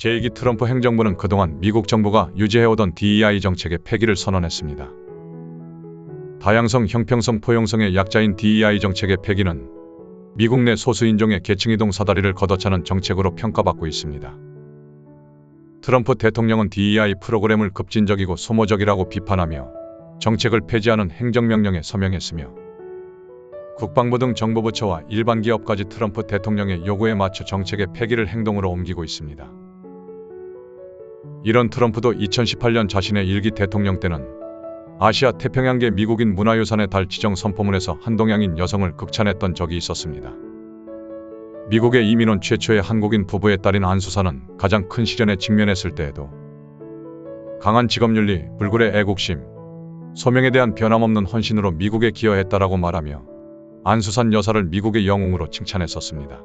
제2기 트럼프 행정부는 그동안 미국 정부가 유지해오던 DEI 정책의 폐기를 선언했습니다. 다양성, 형평성, 포용성의 약자인 DEI 정책의 폐기는 미국 내 소수인종의 계층이동 사다리를 걷어차는 정책으로 평가받고 있습니다. 트럼프 대통령은 DEI 프로그램을 급진적이고 소모적이라고 비판하며 정책을 폐지하는 행정명령에 서명했으며 국방부 등 정부 부처와 일반 기업까지 트럼프 대통령의 요구에 맞춰 정책의 폐기를 행동으로 옮기고 있습니다. 이런 트럼프도 2018년 자신의 1기 대통령 때는 아시아 태평양계 미국인 문화유산의 달 지정 선포문에서 한동양인 여성을 극찬했던 적이 있었습니다. 미국에 이민 온 최초의 한국인 부부의 딸인 안수사는 가장 큰 시련에 직면했을 때에도 강한 직업윤리, 불굴의 애국심, 소명에 대한 변함없는 헌신으로 미국에 기여했다라고 말하며 안수산 여사를 미국의 영웅으로 칭찬했었습니다.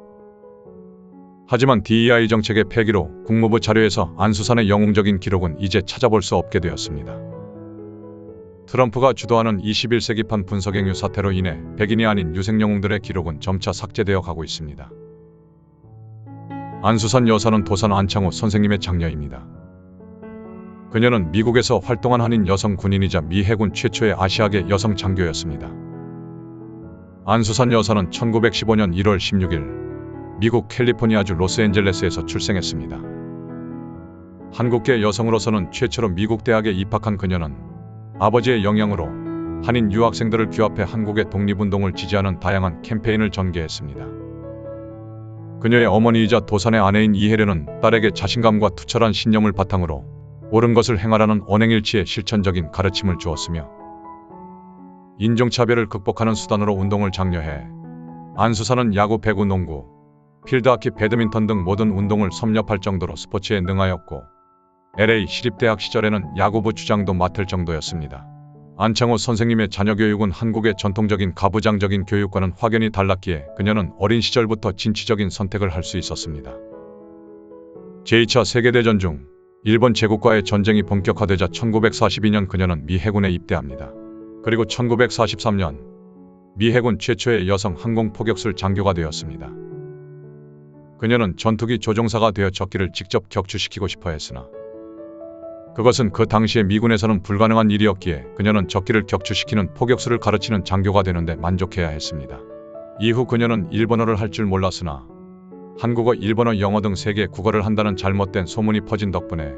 하지만 DEI 정책의 폐기로 국무부 자료에서 안수산의 영웅적인 기록은 이제 찾아볼 수 없게 되었습니다. 트럼프가 주도하는 21세기판 분석행위 사태로 인해 백인이 아닌 유색영웅들의 기록은 점차 삭제되어 가고 있습니다. 안수산 여사는 도산 안창호 선생님의 장녀입니다. 그녀는 미국에서 활동한 한인 여성 군인이자 미 해군 최초의 아시아계 여성 장교였습니다. 안수산 여사는 1915년 1월 16일 미국 캘리포니아주 로스앤젤레스에서 출생했습니다. 한국계 여성으로서는 최초로 미국 대학에 입학한 그녀는 아버지의 영향으로 한인 유학생들을 규합해 한국의 독립운동을 지지하는 다양한 캠페인을 전개했습니다. 그녀의 어머니이자 도산의 아내인 이혜련은 딸에게 자신감과 투철한 신념을 바탕으로 옳은 것을 행하라는 언행일치의 실천적인 가르침을 주었으며 인종차별을 극복하는 수단으로 운동을 장려해 안수사는 야구, 배구, 농구, 필드하키, 배드민턴 등 모든 운동을 섭렵할 정도로 스포츠에 능하였고 LA 시립대학 시절에는 야구부 주장도 맡을 정도였습니다. 안창호 선생님의 자녀 교육은 한국의 전통적인 가부장적인 교육과는 확연히 달랐기에 그녀는 어린 시절부터 진취적인 선택을 할 수 있었습니다. 제2차 세계대전 중 일본 제국과의 전쟁이 본격화되자 1942년 그녀는 미 해군에 입대합니다. 그리고 1943년 미 해군 최초의 여성 항공 포격술 장교가 되었습니다. 그녀는 전투기 조종사가 되어 적기를 직접 격추시키고 싶어 했으나 그것은 그 당시에 미군에서는 불가능한 일이었기에 그녀는 적기를 격추시키는 포격술을 가르치는 장교가 되는데 만족해야 했습니다. 이후 그녀는 일본어를 할 줄 몰랐으나 한국어, 일본어, 영어 등 3개 국어를 한다는 잘못된 소문이 퍼진 덕분에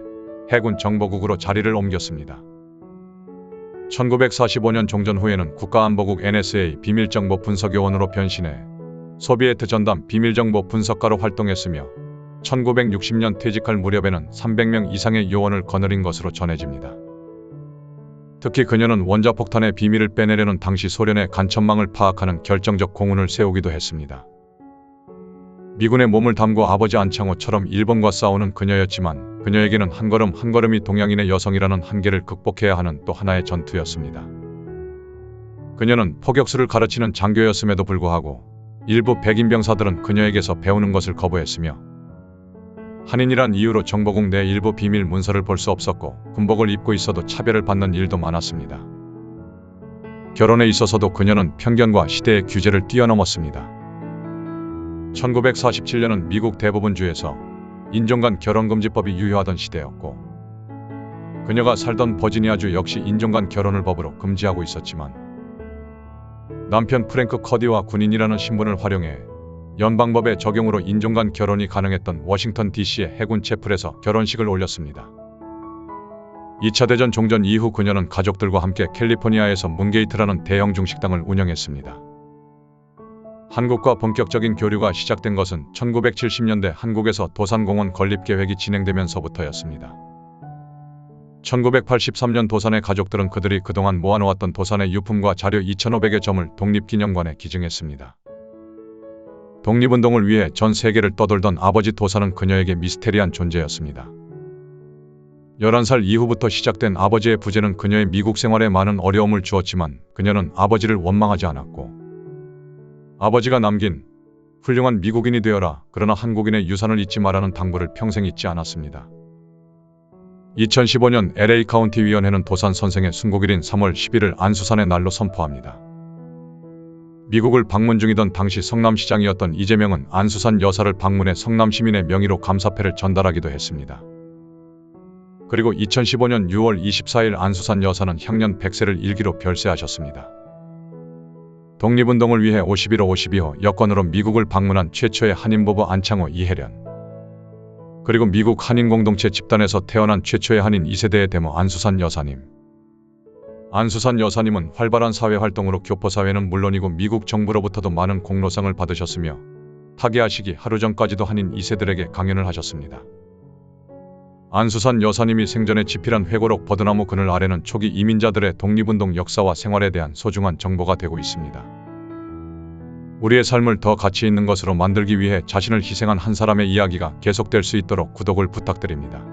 해군 정보국으로 자리를 옮겼습니다. 1945년 종전 후에는 국가안보국 NSA 비밀정보 분석요원으로 변신해 소비에트 전담 비밀정보 분석가로 활동했으며 1960년 퇴직할 무렵에는 300명 이상의 요원을 거느린 것으로 전해집니다. 특히 그녀는 원자폭탄의 비밀을 빼내려는 당시 소련의 간첩망을 파악하는 결정적 공훈을 세우기도 했습니다. 미군의 몸을 담고 아버지 안창호처럼 일본과 싸우는 그녀였지만 그녀에게는 한 걸음 한 걸음이 동양인의 여성이라는 한계를 극복해야 하는 또 하나의 전투였습니다. 그녀는 포격술을 가르치는 장교였음에도 불구하고 일부 백인 병사들은 그녀에게서 배우는 것을 거부했으며 한인이란 이유로 정보국 내 일부 비밀 문서를 볼 수 없었고 군복을 입고 있어도 차별을 받는 일도 많았습니다. 결혼에 있어서도 그녀는 편견과 시대의 규제를 뛰어넘었습니다. 1947년은 미국 대부분 주에서 인종간 결혼금지법이 유효하던 시대였고 그녀가 살던 버지니아주 역시 인종간 결혼을 법으로 금지하고 있었지만 남편 프랭크 커디와 군인이라는 신분을 활용해 연방법의 적용으로 인종간 결혼이 가능했던 워싱턴 DC의 해군 채플에서 결혼식을 올렸습니다. 2차 대전 종전 이후 그녀는 가족들과 함께 캘리포니아에서 문게이트라는 대형 중식당을 운영했습니다. 한국과 본격적인 교류가 시작된 것은 1970년대 한국에서 도산공원 건립계획이 진행되면서부터였습니다. 1983년 도산의 가족들은 그들이 그동안 모아놓았던 도산의 유품과 자료 2,500여 점을 독립기념관에 기증했습니다. 독립운동을 위해 전 세계를 떠돌던 아버지 도산은 그녀에게 미스테리한 존재였습니다. 11살 이후부터 시작된 아버지의 부재는 그녀의 미국 생활에 많은 어려움을 주었지만 그녀는 아버지를 원망하지 않았고 아버지가 남긴 훌륭한 미국인이 되어라, 그러나 한국인의 유산을 잊지 마라는 당부를 평생 잊지 않았습니다. 2015년 LA 카운티 위원회는 도산 선생의 순국일인 3월 10일을 안수산의 날로 선포합니다. 미국을 방문 중이던 당시 성남시장이었던 이재명은 안수산 여사를 방문해 성남시민의 명의로 감사패를 전달하기도 했습니다. 그리고 2015년 6월 24일 안수산 여사는 향년 100세를 일기로 별세하셨습니다. 독립운동을 위해 51호 52호 여권으로 미국을 방문한 최초의 한인부부 안창호 이혜련, 그리고 미국 한인공동체 집단에서 태어난 최초의 한인 2세대의 데모 안수산 여사님. 안수산 여사님은 활발한 사회활동으로 교포사회는 물론이고 미국 정부로부터도 많은 공로상을 받으셨으며 타계하시기 하루 전까지도 한인 2세들에게 강연을 하셨습니다. 안수산 여사님이 생전에 집필한 회고록 버드나무 그늘 아래는 초기 이민자들의 독립운동 역사와 생활에 대한 소중한 정보가 되고 있습니다. 우리의 삶을 더 가치 있는 것으로 만들기 위해 자신을 희생한 한 사람의 이야기가 계속될 수 있도록 구독을 부탁드립니다.